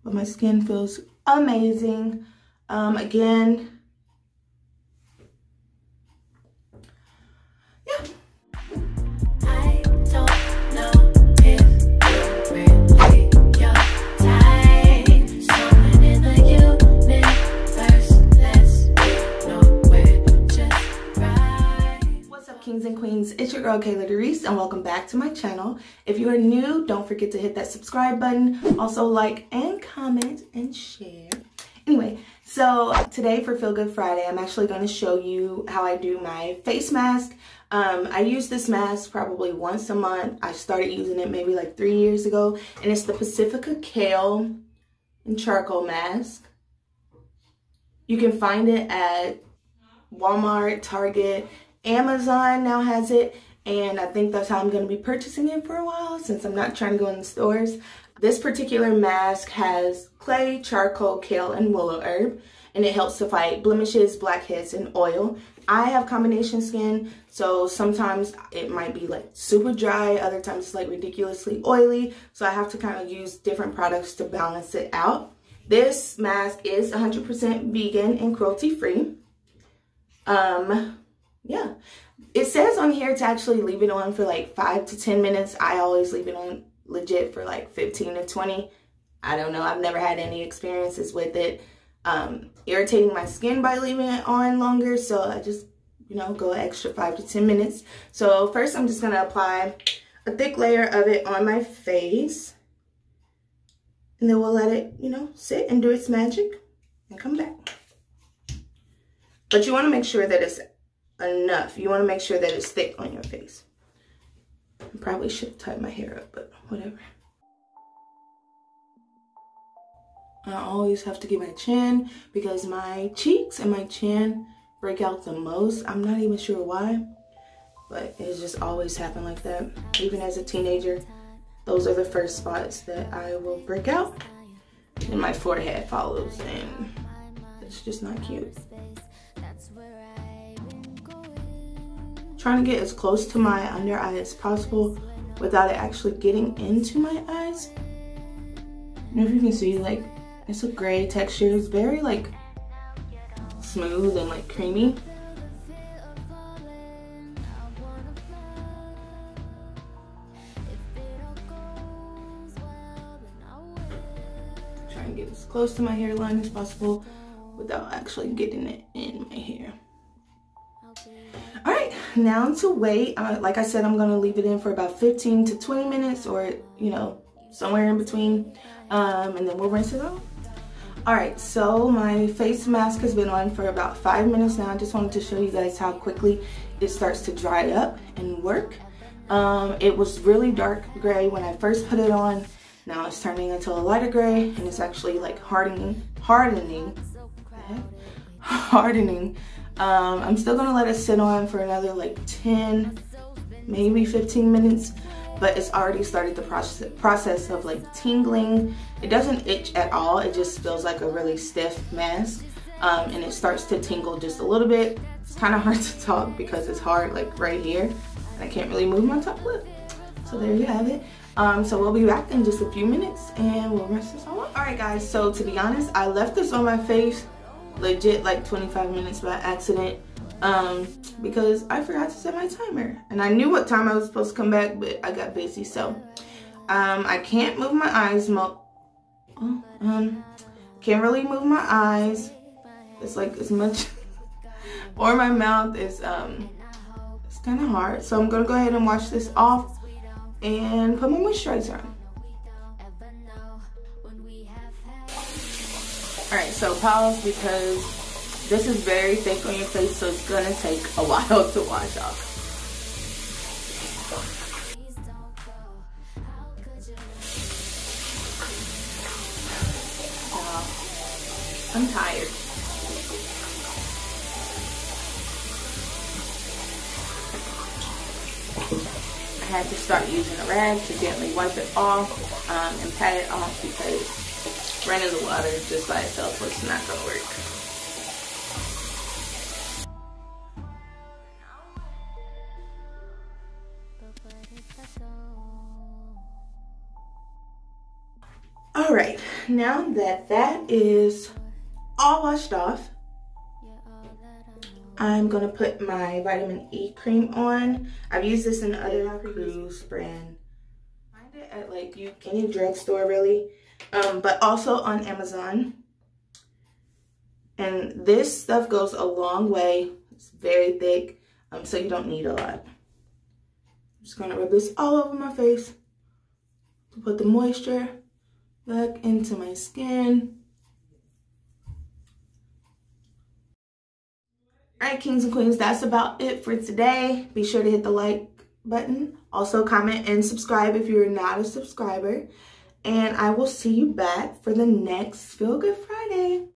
but my skin feels amazing. Again, yeah. I don't know if you really your time. Someone in the universe, let's be nowhere, just right. What's up, kings and queens? It's your girl Kayla DeReese, and welcome back to my channel. If you are new, don't forget to hit that subscribe button. Also like and comment and share. Anyway, so today for Feel Good Friday, I'm actually going to show you how I do my face mask. I use this mask probably once a month. I started using it maybe like 3 years ago, and it's the Pacifica Kale and Charcoal Mask. You can find it at Walmart, Target, Amazon now has it, and I think that's how I'm going to be purchasing it for a while since I'm not trying to go in the stores. This particular mask has clay, charcoal, kale, and willow herb, and it helps to fight blemishes, blackheads, and oil. I have combination skin, so sometimes it might be like super dry, other times it's like ridiculously oily, so I have to kind of use different products to balance it out. This mask is 100% vegan and cruelty-free. Yeah, it says on here to actually leave it on for like 5 to 10 minutes. I always leave it on legit for like 15 to 20. I don't know, I've never had any experiences with it irritating my skin by leaving it on longer, so I just, you know, go extra 5 to 10 minutes. So first I'm just going to apply a thick layer of it on my face, and then we'll let it, you know, sit and do its magic and come back. But you want to make sure that it's enough. You want to make sure that it's thick on your face. I probably should have tied my hair up, but whatever. I always have to get my chin because my cheeks and my chin break out the most. I'm not even sure why, but it's just always happened like that. Even as a teenager, those are the first spots that I will break out, and my forehead follows, and it's just not cute. Trying to get as close to my under eye as possible without it actually getting into my eyes. And if you can see, like, it's a gray texture. It's very like smooth and like creamy. Trying to get as close to my hairline as possible without actually getting it in my hair. All right, now to wait. Like I said, I'm gonna leave it in for about 15 to 20 minutes, or, you know, somewhere in between, and then we'll rinse it off. All right, so my face mask has been on for about 5 minutes now. I just wanted to show you guys how quickly it starts to dry up and work. It was really dark gray when I first put it on. Now it's turning into a lighter gray, and it's actually like hardening. I'm still gonna let it sit on for another like 10, maybe 15 minutes, but it's already started the process of like tingling. It doesn't itch at all. It just feels like a really stiff mask, and it starts to tingle just a little bit. It's kind of hard to talk because it's hard like right here, and I can't really move my top lip. So there you have it. So we'll be back in just a few minutes, and we'll rinse this all up. All right, guys. So to be honest, I left this on my face legit like 25 minutes by accident, because I forgot to set my timer, and I knew what time I was supposed to come back, but I got busy. So I can't move my eyes can't really move my eyes. It's like as much or my mouth is it's kind of hard, so I'm gonna go ahead and wash this off and put my moisturizer on. Alright, so pause because this is very thick on your face, so it's gonna take a while to wash off. I'm tired. I had to start using a rag to gently wipe it off and pat it off because running the water just by itself was not gonna work. All right, now that that is all washed off, I'm gonna put my vitamin E cream on. I've used this in other Cruz brand. Find it at like any drugstore really, but also on Amazon. And this stuff goes a long way. It's very thick, so you don't need a lot. I'm just gonna rub this all over my face to put the moisture back into my skin. Alright, kings and queens, that's about it for today. Be sure to hit the like button. Also comment and subscribe if you're not a subscriber. And I will see you back for the next Feel Good Friday.